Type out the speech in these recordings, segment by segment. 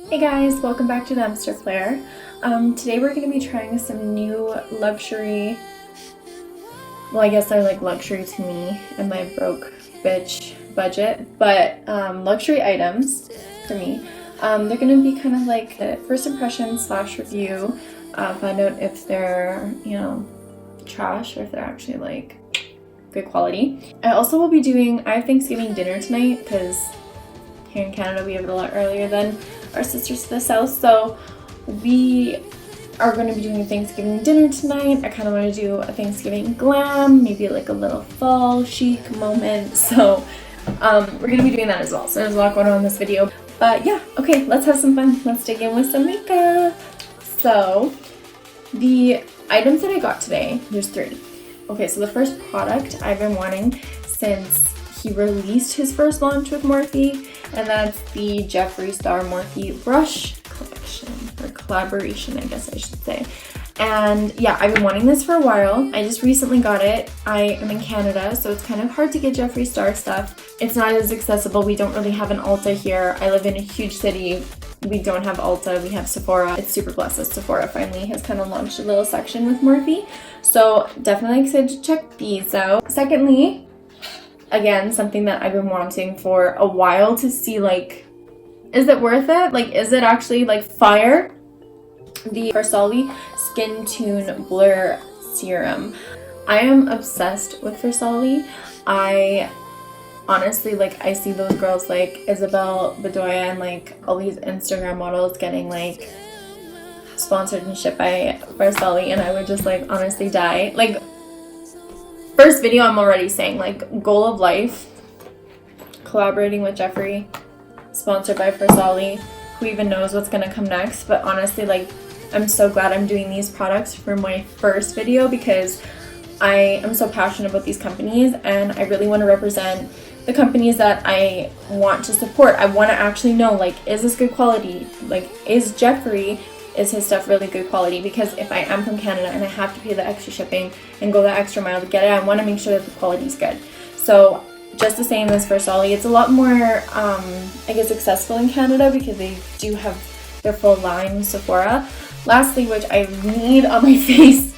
Hey guys, welcome back to Dumpster Flare. Today we're going to be trying some new luxury, well I guess they're like luxury to me and my broke bitch budget, but luxury items for me. They're going to be kind of like a first impression / review, find out if they're, trash or if they're actually like good quality. I also will be doing, I have Thanksgiving dinner tonight because here in Canada we have it a lot earlier than our sisters to the south, so we are going to be doing a Thanksgiving dinner tonight. I kind of want to do a Thanksgiving glam, maybe like a little fall chic moment, so we're going to be doing that as well. So there's a lot going on in this video, but yeah, okay, let's have some fun. Let's dig in with some makeup. So the items that I got today, there's 3. Okay, so the first product I've been wanting since he released his first launch with Morphe, and that's the Jeffree Star Morphe Brush Collection, or collaboration, I guess I should say. And yeah, I've been wanting this for a while. I just recently got it. I am in Canada, so it's kind of hard to get Jeffree Star stuff. It's not as accessible. We don't really have an Ulta here. I live in a huge city. We don't have Ulta, we have Sephora. It's super blessed that Sephora finally has kind of launched a little section with Morphe. So definitely excited to check these out. Secondly, again, something that I've been wanting for a while to see, like, is it worth it? Like, is it actually like fire? The Versali Skin Tune Blur Serum. I am obsessed with Versali. I honestly, like, I see those girls like Isabel Bedoya and like all these Instagram models getting like sponsored and shipped by Versali, and I would just like honestly die. Like, first video I'm already saying, like, goal of life, collaborating with Jeffree, sponsored by Versali. Who even knows what's gonna come next? But honestly, like, I'm so glad I'm doing these products for my first video because I am so passionate about these companies and I really want to represent the companies that I want to support. I want to actually know, like, is this good quality? Like, is Jeffree, is his stuff really good quality? Because if I am from Canada and I have to pay the extra shipping and go the extra mile to get it, I want to make sure that the quality is good. So just the same as Versali, it's a lot more, I guess, accessible in Canada because they do have their full line Sephora. Lastly, which I need on my face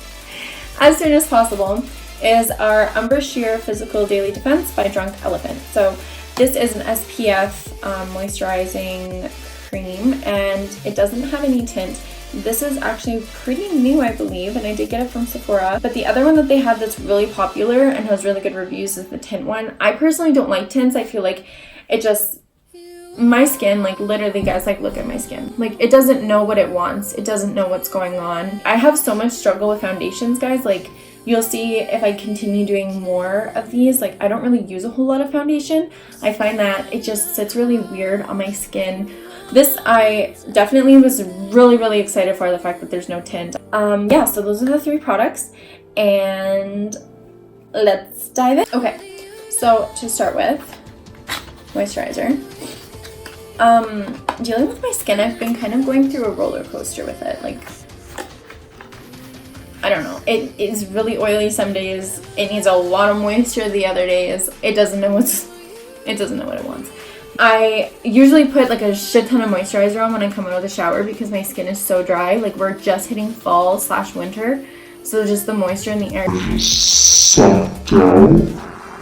as soon as possible, is our Umber Sheer Physical Daily Defense by Drunk Elephant. So this is an SPF moisturizing cream and it doesn't have any tint. This is actually pretty new, I believe, and I did get it from Sephora. But the other one that they have that's really popular and has really good reviews is the tint one. I personally don't like tints. I feel like it just, my skin, like, literally, guys, like, look at my skin. Like, it doesn't know what it wants. It doesn't know what's going on. I have so much struggle with foundations, guys. Like, you'll see if I continue doing more of these, like, I don't really use a whole lot of foundation. I find that it just sits really weird on my skin. This, I definitely was really, really excited for, the fact that there's no tint. Yeah, so those are the 3 products, and let's dive in. Okay, so to start with, moisturizer. Dealing with my skin, I've been kind of going through a roller coaster with it. Like, I don't know. It is really oily some days. It needs a lot of moisture the other days. It doesn't know what it wants. I usually put like a shit ton of moisturizer on when I come out of the shower because my skin is so dry. Like, we're just hitting fall / winter, so just the moisture in the air.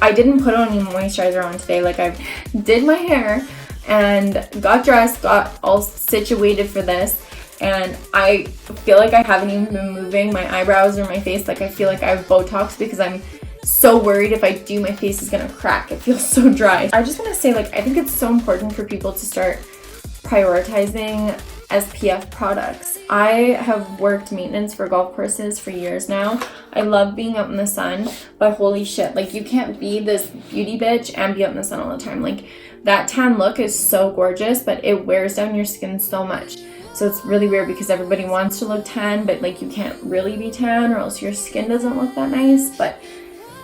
I didn't put any moisturizer on today. Like, I did my hair and got dressed, got all situated for this, and I feel like I haven't even been moving my eyebrows or my face. Like, I feel like I have Botox because I'm so worried if I do, my face is gonna crack. It feels so dry. I just want to say, like, I think it's so important for people to start prioritizing SPF products. I have worked maintenance for golf courses for years now. I love being out in the sun, but holy shit, like, you can't be this beauty bitch and be out in the sun all the time. Like, that tan look is so gorgeous, but it wears down your skin so much. So it's really weird because everybody wants to look tan, but like, you can't really be tan or else your skin doesn't look that nice. But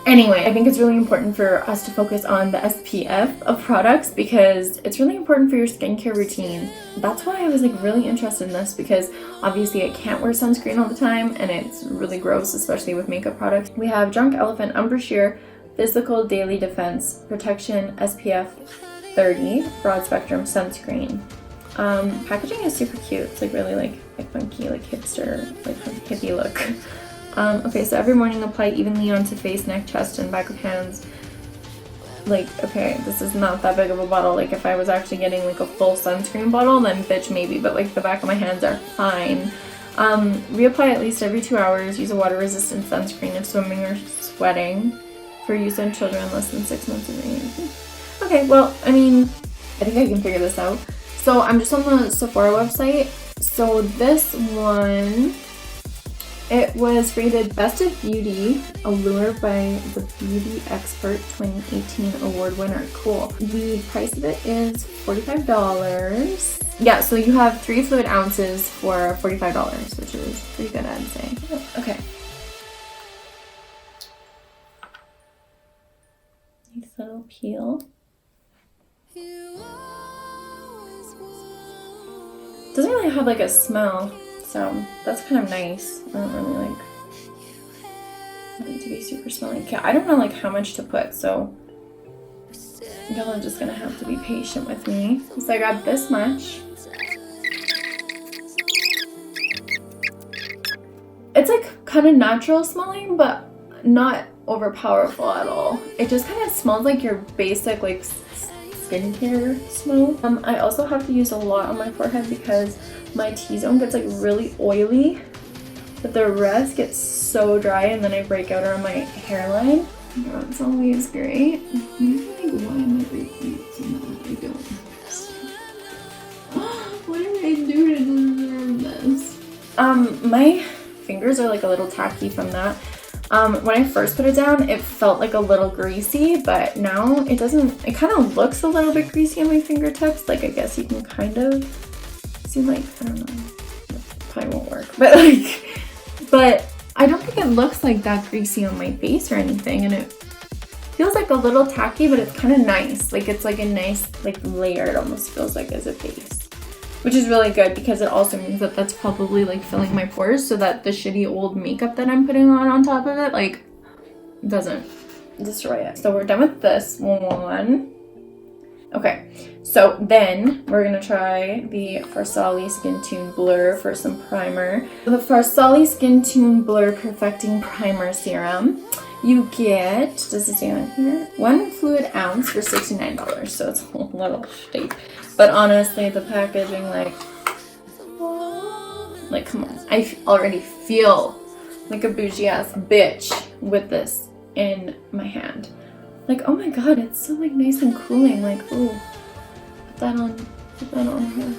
anyway, I think it's really important for us to focus on the SPF of products because it's really important for your skincare routine. That's why I was like really interested in this, because obviously I can't wear sunscreen all the time and it's really gross, especially with makeup products. We have Drunk Elephant Umber Sheer Physical Daily Defense Protection SPF 30 Broad Spectrum Sunscreen. Packaging is super cute. It's like really like funky, like hipster, like hippie look. Okay, so every morning apply evenly onto face, neck, chest, and back of hands. Like, okay, this is not that big of a bottle. Like, if I was actually getting like a full sunscreen bottle, then bitch maybe, but like the back of my hands are fine. Reapply at least every 2 hours. Use a water-resistant sunscreen if swimming or sweating. For use on children less than 6 months of age. Okay, well, I mean, I think I can figure this out. So I'm just on the Sephora website. So this one, it was rated Best of Beauty, Allure by the Beauty Expert 2018 award winner. Cool. The price of it is $45. Yeah, so you have 3 fluid ounces for $45, which is pretty good, I'd say. Okay. Nice little peel. Doesn't really have like a smell, so that's kind of nice. I don't really like want it to be super smelly. Okay, I don't know like how much to put, so y'all are just gonna have to be patient with me. So I got this much. It's like kind of natural smelling, but not overpowerful at all. It just kind of smells like your basic like skincare smell. I also have to use a lot on my forehead because my T-zone gets like really oily, but the rest gets so dry and then I break out around my hairline. That's always great. Like, why am I breaking out so much? I don't understand. What did I do to deserve this? My fingers are like a little tacky from that. When I first put it down, it felt like a little greasy, but now it doesn't. It kind of looks a little bit greasy on my fingertips. Like, I guess you can kind of see, like, I don't know, it probably won't work, but I don't think it looks like that greasy on my face or anything, and it feels like a little tacky, but it's kind of nice. Like, it's like a nice, like, layer. It almost feels like as a base, which is really good because it also means that that's probably like filling my pores so that the shitty old makeup that I'm putting on top of it like doesn't destroy it. So we're done with this one. Okay, so then we're gonna try the Farsali Skin Tune Blur for some primer. The Farsali Skin Tune Blur Perfecting Primer Serum. You get, does it say on here? 1 fluid ounce for $69, so it's a little steep. But honestly, the packaging, like come on. I already feel like a bougie ass bitch with this in my hand. Like, oh my god, it's so like nice and cooling. Like, ooh, put that on here.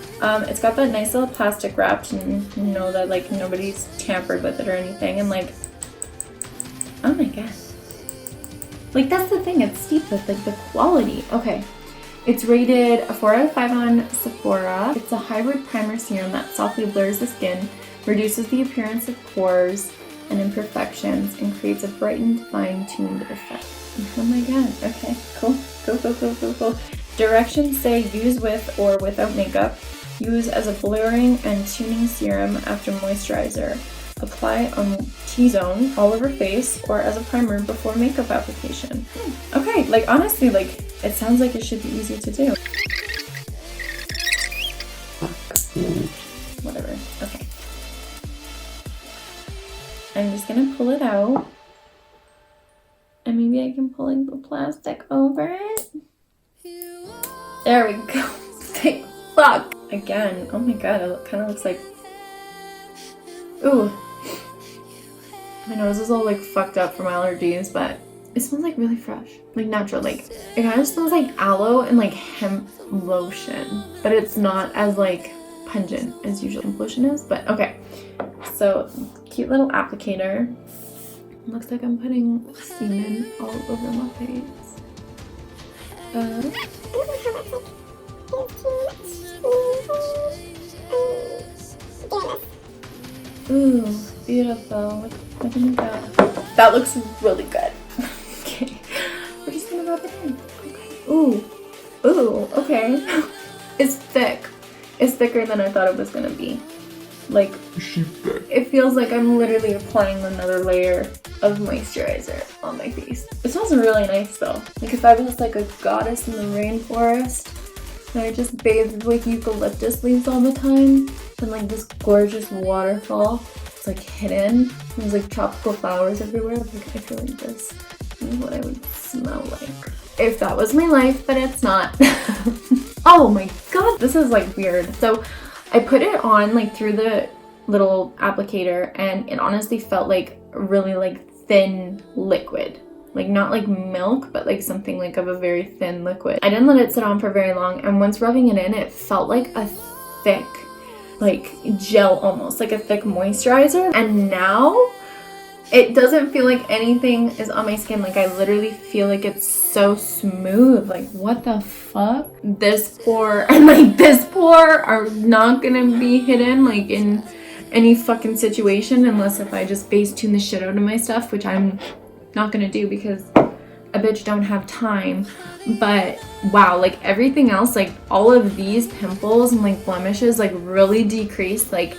It's got that nice little plastic wrap to know that like nobody's tampered with it or anything. And like, oh my god. Like, that's the thing, it's steep with like the quality. Okay. It's rated a 4 out of 5 on Sephora. It's a hybrid primer serum that softly blurs the skin, reduces the appearance of pores and imperfections, and creates a brightened, fine-tuned effect. Oh my god. Okay, cool. Cool. Directions say use with or without makeup. Use as a blurring and tuning serum after moisturizer. Apply on T-zone, all over face, or as a primer before makeup application. Okay, like honestly, like it sounds like it should be easy to do. Whatever. Okay. I'm just gonna pull it out. And maybe I can pull like the plastic over it. There we go. Thank fuck. Again. Oh my god, it kind of looks like. Ooh. My nose is all like fucked up from allergies, but it smells like really fresh, like natural. Like it kind of smells like aloe and like hemp lotion, but it's not as like pungent as usual hemp lotion is. But okay, so cute little applicator. Looks like I'm putting semen all over my face. Ooh, beautiful. Look at that. That looks really good. Okay, we're just gonna rub it in. Okay. Ooh, okay. It's thick. It's thicker than I thought it was gonna be. Like, it feels like I'm literally applying another layer of moisturizer on my face. It smells really nice though. Like if I was like a goddess in the rainforest And I just bathed with eucalyptus leaves all the time. And like this gorgeous waterfall. It's like hidden. There's like tropical flowers everywhere. Like, I feel like this is what I would smell like if that was my life, but it's not. Oh my god, this is like weird. So I put it on like through the little applicator, and it honestly felt like really like thin liquid. Like not like milk, but like something like of a very thin liquid. I didn't let it sit on for very long, and once rubbing it in, it felt like a thick like gel, almost like a thick moisturizer. And now it doesn't feel like anything is on my skin. Like I literally feel like it's so smooth. Like what the fuck? This pore and like this pore are not gonna be hidden like in any fucking situation, unless if I just face tune the shit out of my stuff, which I'm not gonna do because a bitch don't have time. But wow, like everything else, like all of these pimples and like blemishes like really decreased. Like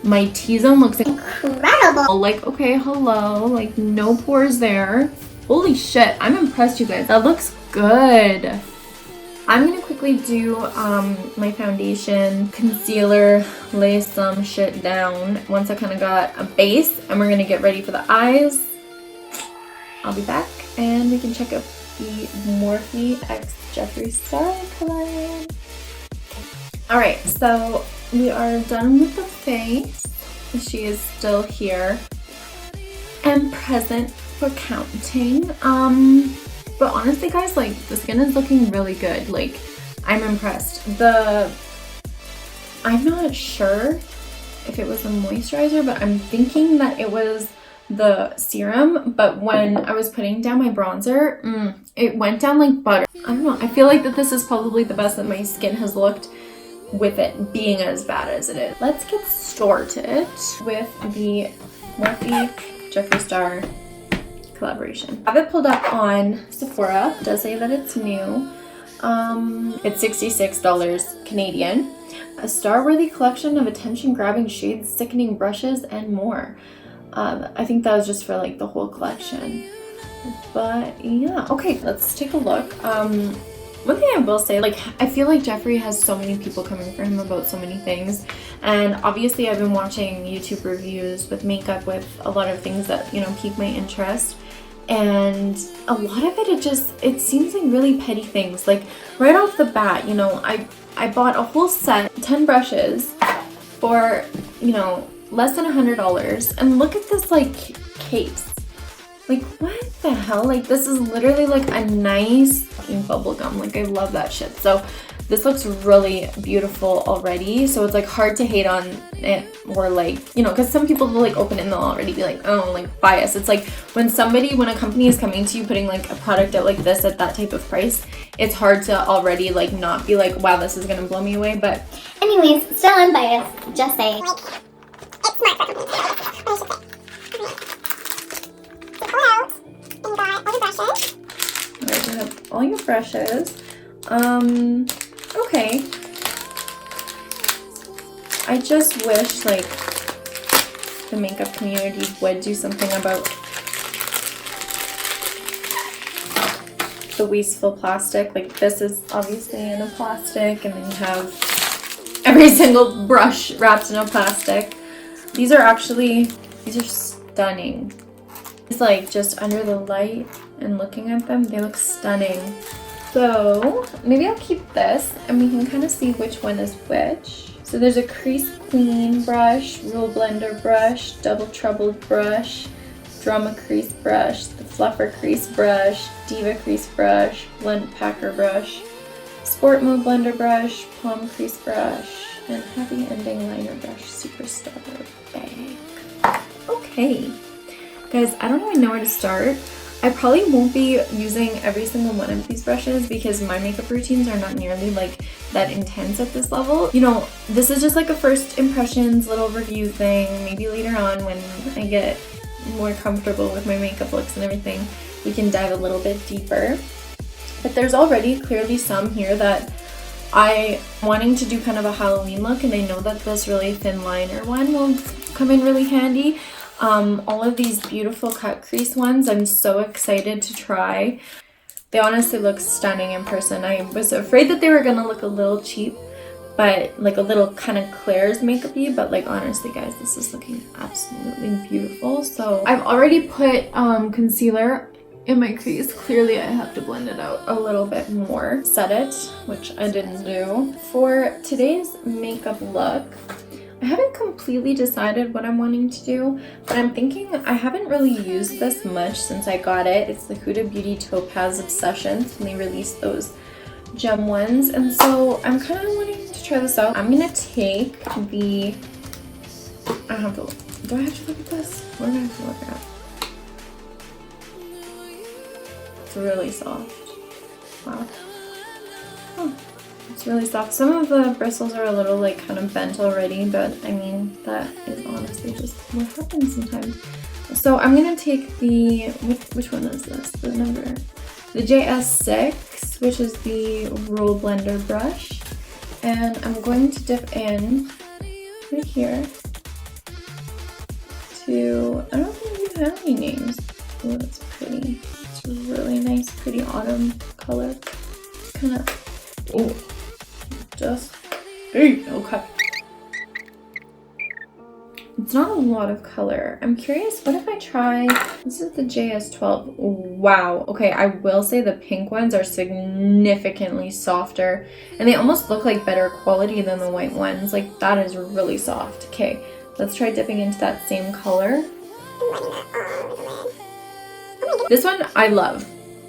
my T-zone looks incredible. Like, okay, hello, like no pores there. Holy shit, I'm impressed, you guys. That looks good. I'm gonna quickly do my foundation, concealer, lay some shit down once I kind of got a base, and we're gonna get ready for the eyes. I'll be back and we can check out the Morphe X Jeffree Star collab. Alright, so we are done with the face. She is still here and present for counting. But honestly guys, like the skin is looking really good. Like I'm impressed. I'm not sure if it was a moisturizer, but I'm thinking that it was the serum. But when I was putting down my bronzer, it went down like butter. I don't know, I feel like that this is probably the best that my skin has looked with it being as bad as it is. Let's get started with the Morphe Jeffree Star collaboration. I have it pulled up on Sephora. It does say that it's new. It's $66 Canadian. A star-worthy collection of attention-grabbing shades, sickening brushes, and more. I think that was just for like the whole collection. But yeah, okay, let's take a look. One thing I will say, like, I feel like Jeffree has so many people coming for him about so many things, and obviously I've been watching YouTube reviews with makeup with a lot of things that, you know, pique my interest, and a lot of it seems like really petty things. Like right off the bat, you know, I bought a whole set, 10 brushes for, you know, less than $100, and look at this like case. Like what the hell? Like this is literally like a nice fucking bubble gum. Like I love that shit. So this looks really beautiful already. So it's like hard to hate on it, or like, you know, because some people will like open it and they'll already be like, oh, like bias. It's like when a company is coming to you putting like a product out like this at that type of price, it's hard to already like not be like, wow, this is gonna blow me away. But anyways, still unbiased, just saying. It's not for me. alright, you have all your brushes. Okay. I just wish like the makeup community would do something about the wasteful plastic. Like this is obviously in a plastic, and then you have every single brush wrapped in a plastic. These are stunning. It's like just under the light and looking at them, they look stunning. So maybe I'll keep this and we can kind of see which one is which. So there's a crease clean brush, rule blender brush, double troubled brush, drama crease brush, the fluffer crease brush, diva crease brush, blend packer brush, sport mode blender brush, palm crease brush, and heavy ending liner brush, superstar bag. Okay. Guys, I don't even know where to start. I probably won't be using every single one of these brushes because my makeup routines are not nearly like that intense at this level. You know, this is just like a first impressions little review thing. Maybe later on when I get more comfortable with my makeup looks and everything, we can dive a little bit deeper. But there's already clearly some here that I'm wanting to do kind of a Halloween look, and I know that this really thin liner one will come in really handy. All of these beautiful cut crease ones I'm so excited to try. They honestly look stunning in person. I was afraid that they were gonna look a little cheap, but like a little kind of Claire's makeup-y, but like honestly guys, this is looking absolutely beautiful. So I've already put concealer in my crease. Clearly I have to blend it out a little bit more. Set it, which I didn't do. For today's makeup look, I haven't completely decided what I'm wanting to do, but I'm thinking I haven't really used this much since I got it. It's the Huda Beauty Topaz Obsessions, and they released those gem ones, and so I'm kind of wanting to try this out. I'm gonna take the, I have to, do I have to look at this? What do I have to look at? It's really soft. Wow. Oh, it's really soft. Some of the bristles are a little like kind of bent already, but I mean, that is honestly just what happens sometimes. So I'm gonna take the, which one is this? The number, the JS6, which is the roll blender brush, and I'm going to dip in right here to, I don't think you have any names. Oh, that's pretty. It's a really nice, pretty autumn color. Kind of, oh, just, okay. It's not a lot of color. I'm curious, what if I try, this is the JS12. Wow. Okay, I will say the pink ones are significantly softer, and they almost look like better quality than the white ones. Like, that is really soft. Okay, let's try dipping into that same color. This one I love.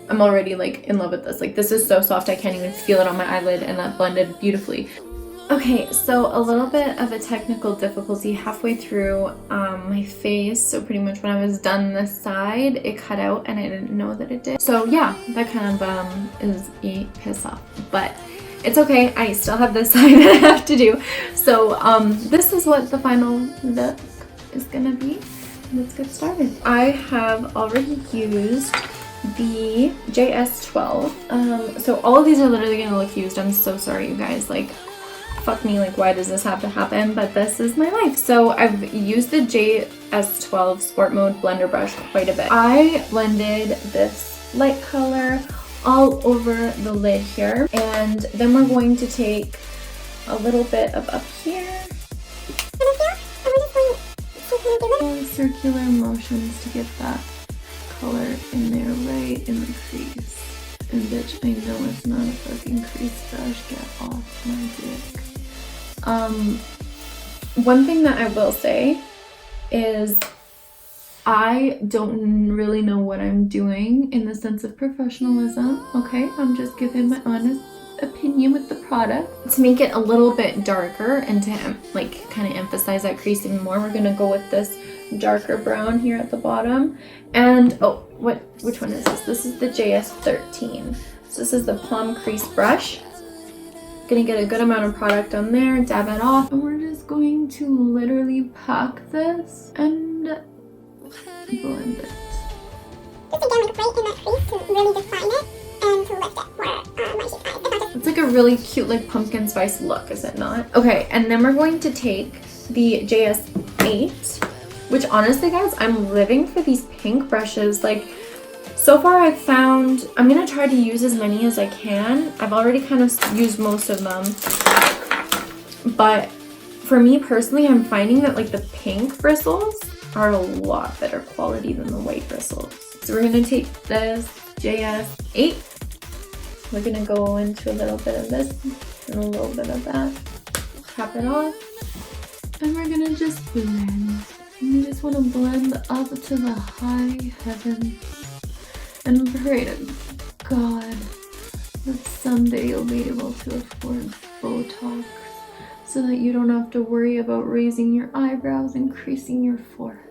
I'm already like in love with this. Like, this is so soft I can't even feel it on my eyelid, and that blended beautifully. Okay, so a little bit of a technical difficulty halfway through my face. So pretty much when I was done this side, it cut out and I didn't know that it did. So yeah, that kind of is a piss off, but it's okay. I still have this side that I have to do. So this is what the final look is gonna be. Let's get started. I have already used the JS12. So all of these are literally gonna look used. I'm so sorry, you guys. Like, fuck me, like, why does this have to happen? But this is my life. So I've used the JS12 Sport Mode blender brush quite a bit. I blended this light color all over the lid here, and then we're going to take a little bit of up here, circular motions to get that color in there, right in the crease. And bitch, I know it's not a fucking crease brush. Get off my dick. One thing that I will say is I don't really know what I'm doing in the sense of professionalism. Okay, I'm just giving my honest opinion with the product. To make it a little bit darker and to like kind of emphasize that crease even more, we're gonna go with this darker brown here at the bottom. And oh, which one is this? This is the JS13. So this is the plum crease brush. Gonna get a good amount of product on there, dab it off, and we're just going to literally pack this and blend it. Just again, like right in that crease to really define it and to lift it for my shape eyes. It's like a really cute like pumpkin spice look, is it not? Okay, and then we're going to take the JS8, which honestly guys, I'm living for these pink brushes. Like, so far I've found, I'm gonna try to use as many as I can. I've already kind of used most of them, but for me personally, I'm finding that like the pink bristles are a lot better quality than the white bristles. So we're gonna take this JS8. We're gonna go into a little bit of this and a little bit of that. Tap it off, and we're gonna just blend. And we just want to blend up to the high heavens and pray to God that someday you'll be able to afford Botox so that you don't have to worry about raising your eyebrows and creasing your forehead.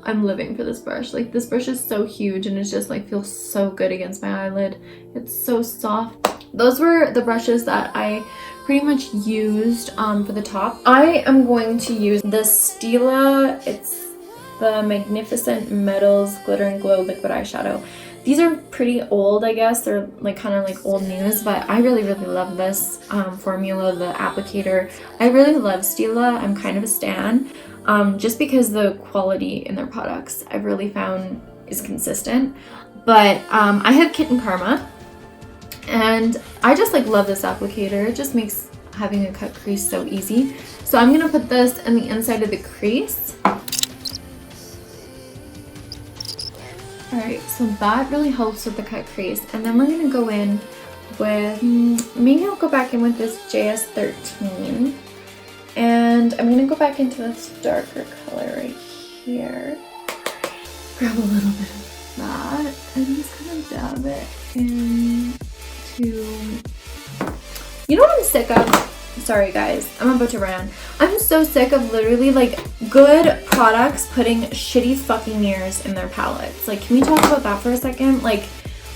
I'm living for this brush. Like, this brush is so huge and it's just like feels so good against my eyelid. It's so soft. Those were the brushes that I pretty much used for the top. I am going to use the Stila. It's the Magnificent Metals Glitter and Glow Liquid Eyeshadow. These are pretty old, I guess. They're like kind of like old news, but I really love this formula, the applicator. I really love Stila. I'm kind of a stan, just because the quality in their products I've really found is consistent. But I have Kitten Karma, And I just like love this applicator. It just makes having a cut crease so easy. So I'm gonna put this in the inside of the crease. Alright, so that really helps with the cut crease. And then we're gonna go in with, maybe I'll go back in with this JS13. And I'm gonna go back into this darker color right here. Grab a little bit of that and just kind of dab it into, you know what I'm sick of? Sorry guys, I'm about to rant. I'm so sick of literally like good products putting shitty fucking mirrors in their palettes. Like, can we talk about that for a second? Like,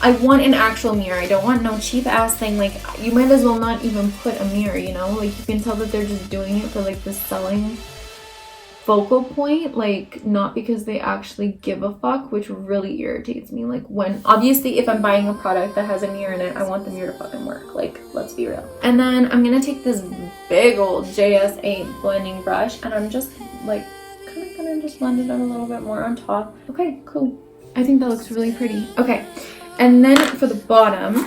I want an actual mirror. I don't want no cheap ass thing. Like, you might as well not even put a mirror, you know? Like, you can tell that they're just doing it for like the selling focal point, like not because they actually give a fuck, which really irritates me. Like, when obviously if I'm buying a product that has a mirror in it, I want the mirror to fucking work. Like, let's be real. And then I'm gonna take this big old JS8 blending brush and I'm just like kind of gonna just blend it out a little bit more on top. Okay, cool. I think that looks really pretty. Okay, and then for the bottom,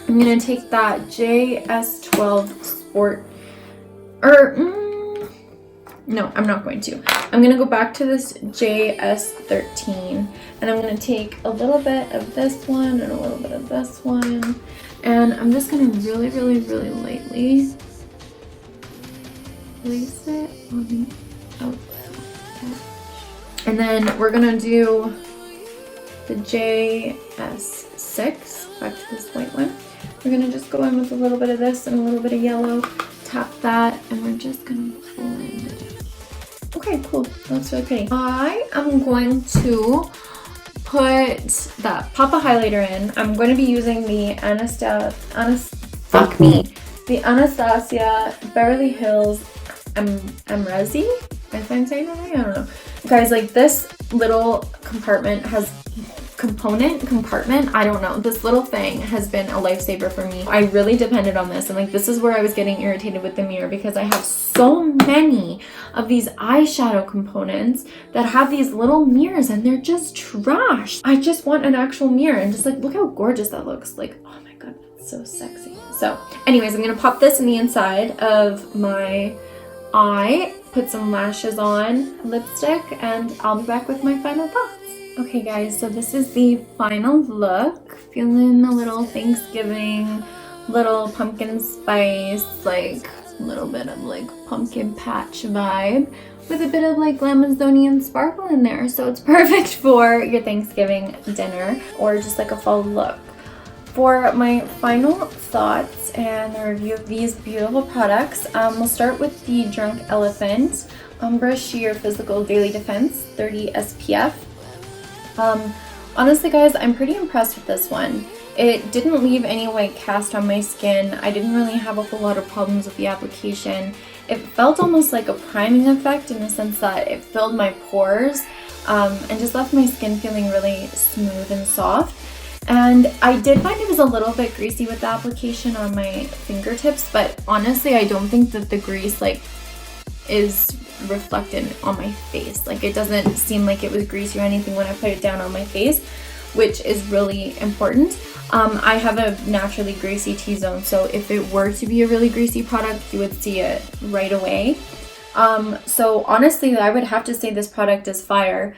I'm gonna take that JS12 Sport, or no, I'm not going to. I'm going to go back to this JS13 and I'm going to take a little bit of this one and a little bit of this one. And I'm just going to really, really, really lightly place it on the outside. And then we're going to do the JS6, back to this white one. We're going to just go in with a little bit of this and a little bit of yellow. Tap that and we're just going to blend it. Okay, cool. That's really pretty. I am going to put that Papa highlighter in. I'm going to be using the Anastasia Beverly Hills Amrezi. If I'm saying that right, I don't know. Guys, like this little compartment, I don't know. This little thing has been a lifesaver for me. I really depended on this, and like this is where I was getting irritated with the mirror because I have so many of these eyeshadow components that have these little mirrors and they're just trash. I just want an actual mirror and just like look how gorgeous that looks. Like, oh my god, that's so sexy. So anyways, I'm gonna pop this in the inside of my eye, put some lashes on, lipstick, and I'll be back with my final thoughts. Okay guys, so this is the final look. Feeling a little Thanksgiving, little pumpkin spice, like a little bit of like pumpkin patch vibe with a bit of like Amazonian sparkle in there. So it's perfect for your Thanksgiving dinner or just like a fall look. For my final thoughts and the review of these beautiful products, we'll start with the Drunk Elephant Umbra Sheer Physical Daily Defense 30 SPF. Honestly guys, I'm pretty impressed with this one. It didn't leave any white cast on my skin. I didn't really have a whole lot of problems with the application. It felt almost like a priming effect in the sense that it filled my pores and just left my skin feeling really smooth and soft. And I did find it was a little bit greasy with the application on my fingertips, but honestly I don't think that the grease like is reflected on my face. Like, it doesn't seem like it was greasy or anything when I put it down on my face, which is really important. I have a naturally greasy T-zone, so if it were to be a really greasy product, you would see it right away. So honestly, I would have to say this product is fire.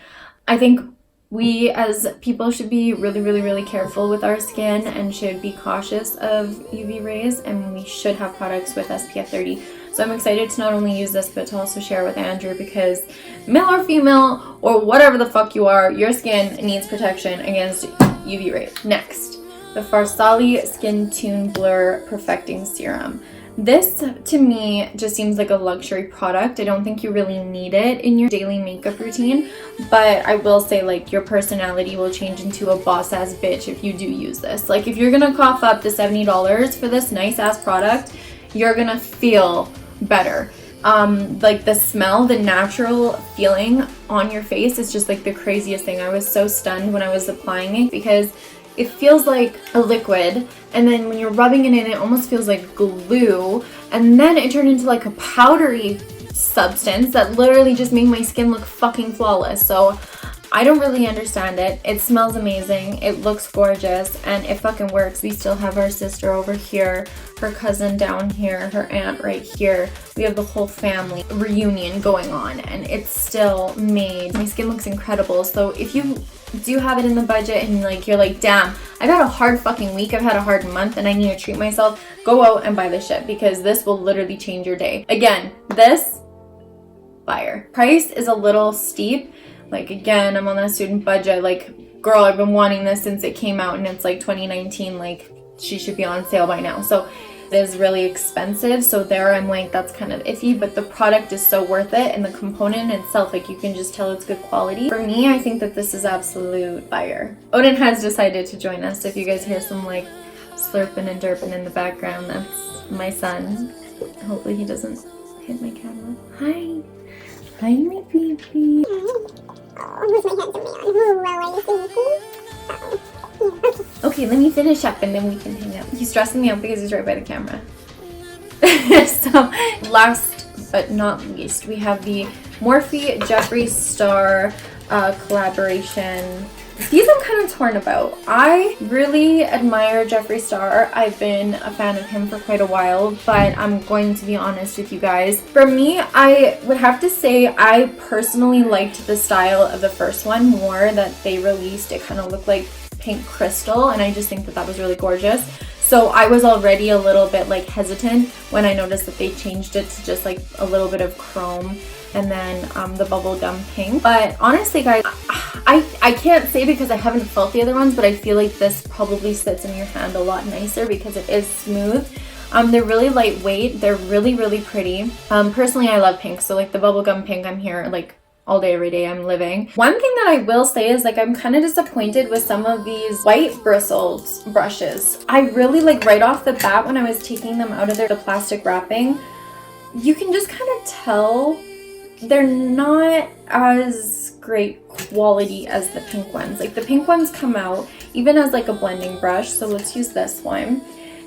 I think we as people should be really, really, really careful with our skin and should be cautious of UV rays, and we should have products with SPF 30. So I'm excited to not only use this, but to also share with Andrew, because male or female or whatever the fuck you are, your skin needs protection against UV rays. Next, the Farsali Skin Tune Blur Perfecting Serum. This to me just seems like a luxury product. I don't think you really need it in your daily makeup routine, but I will say like your personality will change into a boss ass bitch if you do use this. Like, if you're gonna cough up to $70 for this nice ass product, you're gonna feel better. Like the smell, the natural feeling on your face is just like the craziest thing. I was so stunned when I was applying it because it feels like a liquid, and then when you're rubbing it in, it almost feels like glue, and then it turned into like a powdery substance that literally just made my skin look fucking flawless. So I don't really understand it. It smells amazing. It looks gorgeous and it fucking works. We still have our sister over here, her cousin down here, her aunt right here. We have the whole family reunion going on and it's still made. My skin looks incredible. So if you do have it in the budget and like you're like, damn, I've had a hard fucking week, I've had a hard month and I need to treat myself, go out and buy this shit because this will literally change your day. Again, this fire. Price is a little steep. Like again, I'm on a student budget. Like, girl, I've been wanting this since it came out and it's like 2019. Like, she should be on sale by now. So it is really expensive. So there I'm like, that's kind of iffy, but the product is so worth it. And the component itself, like you can just tell it's good quality. For me, I think that this is absolute fire. Odin has decided to join us. If you guys hear some like slurping and derping in the background, that's my son. Hopefully he doesn't hit my camera. Hi. Hi, my baby. Oh, who's my handsome man? Who are you thinking? Okay, let me finish up and then we can hang out. He's stressing me out because he's right by the camera. So, last but not least, we have the Morphe Jeffree Star collaboration. These I'm kind of torn about. I really admire Jeffree Star. I've been a fan of him for quite a while, but I'm going to be honest with you guys. For me, I would have to say I personally liked the style of the first one more that they released. It kind of looked like pink crystal, and I just think that that was really gorgeous. So I was already a little bit like hesitant when I noticed that they changed it to just like a little bit of chrome and then the bubblegum pink. But honestly, guys, I can't say because I haven't felt the other ones, but I feel like this probably sits in your hand a lot nicer because it is smooth. They're really lightweight. They're really, really pretty. Personally, I love pink. So like the bubblegum pink, I'm here like all day, every day I'm living. One thing that I will say is like I'm kind of disappointed with some of these white bristled brushes. I really like right off the bat when I was taking them out of the plastic wrapping, you can just kind of tell they're not as great quality as the pink ones. Like the pink ones come out even as like a blending brush. So let's use this one.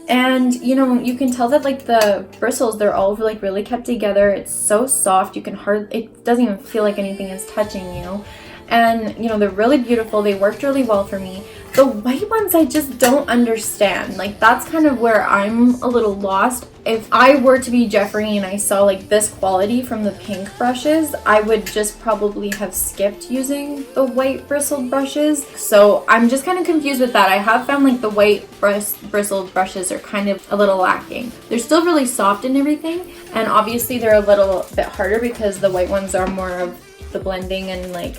And you know, you can tell that like the bristles, they're all like really kept together. It's so soft. You can it doesn't even feel like anything is touching you. And you know, they're really beautiful. They worked really well for me. The white ones, I just don't understand. Like that's kind of where I'm a little lost. If I were to be Jeffree and I saw like this quality from the pink brushes, I would just probably have skipped using the white bristled brushes. So I'm just kind of confused with that. I have found like the white bristled brushes are kind of a little lacking. They're still really soft and everything. And obviously they're a little bit harder because the white ones are more of the blending and like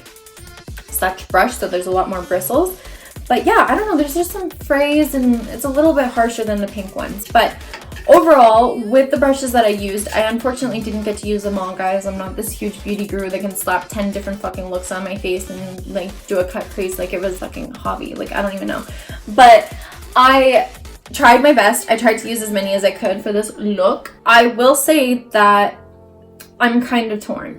such brush. So there's a lot more bristles. But yeah, I don't know, there's just some frays and it's a little bit harsher than the pink ones. But overall, with the brushes that I used, I unfortunately didn't get to use them all, guys. I'm not this huge beauty guru that can slap 10 different fucking looks on my face and like do a cut crease like it was fucking hobby. Like, I don't even know. But I tried my best. I tried to use as many as I could for this look. I will say that I'm kind of torn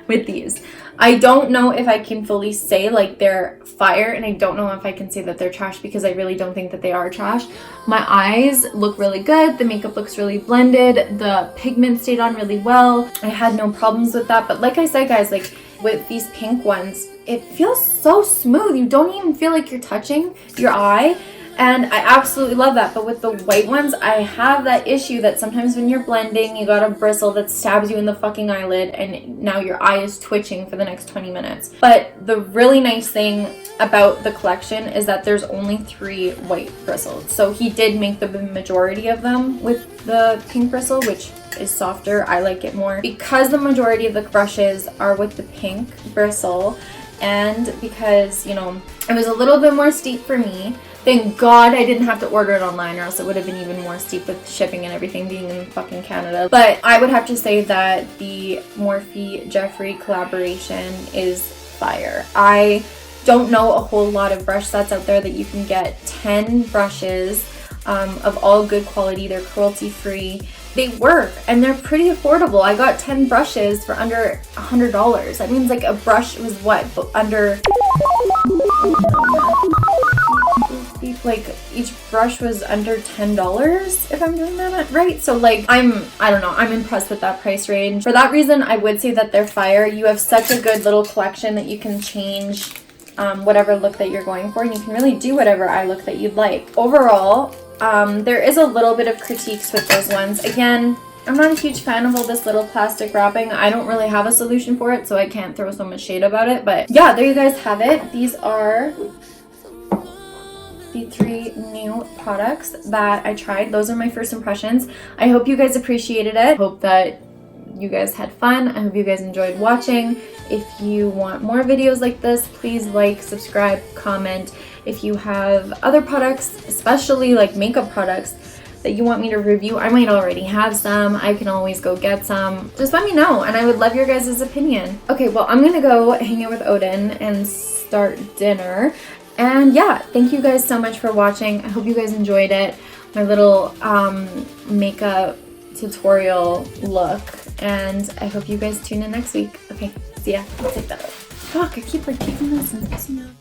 with these. I don't know if I can fully say like they're fire, and I don't know if I can say that they're trash because I really don't think that they are trash. My eyes look really good. The makeup looks really blended. The pigment stayed on really well. I had no problems with that. But like I said, guys, like with these pink ones, it feels so smooth. You don't even feel like you're touching your eye. And I absolutely love that. But with the white ones, I have that issue that sometimes when you're blending, you got a bristle that stabs you in the fucking eyelid and now your eye is twitching for the next 20 minutes. But the really nice thing about the collection is that there's only 3 white bristles. So he did make the majority of them with the pink bristle, which is softer. I like it more. Because the majority of the brushes are with the pink bristle, and because, you know, it was a little bit more steep for me. Thank God I didn't have to order it online, or else it would have been even more steep with shipping and everything being in fucking Canada. But I would have to say that the Morphe Jeffree collaboration is fire. I don't know a whole lot of brush sets out there that you can get 10 brushes of all good quality. They're cruelty free. They work and they're pretty affordable. I got 10 brushes for under $100. That means like a brush was what? Under... like each brush was under $10 if I'm doing that right. So like I don't know, I'm impressed with that price range. For that reason, I would say that they're fire. You have such a good little collection that you can change whatever look that you're going for, and you can really do whatever eye look that you'd like. Overall, there is a little bit of critiques with those ones. Again, I'm not a huge fan of all this little plastic wrapping. I don't really have a solution for it, so I can't throw so much shade about it. But yeah, there you guys have it. These are the 3 new products that I tried. Those are my first impressions. I hope you guys appreciated it. Hope that you guys had fun. I hope you guys enjoyed watching. If you want more videos like this, please like, subscribe, comment. If you have other products, especially like makeup products, that you want me to review, I might already have some. I can always go get some. Just let me know, and I would love your guys' opinion. Okay, well, I'm gonna go hang out with Odin and start dinner. And yeah, thank you guys so much for watching. I hope you guys enjoyed it. My little makeup tutorial look. And I hope you guys tune in next week. Okay, see ya. I'll take that out. Fuck, I keep like taking this and messing up.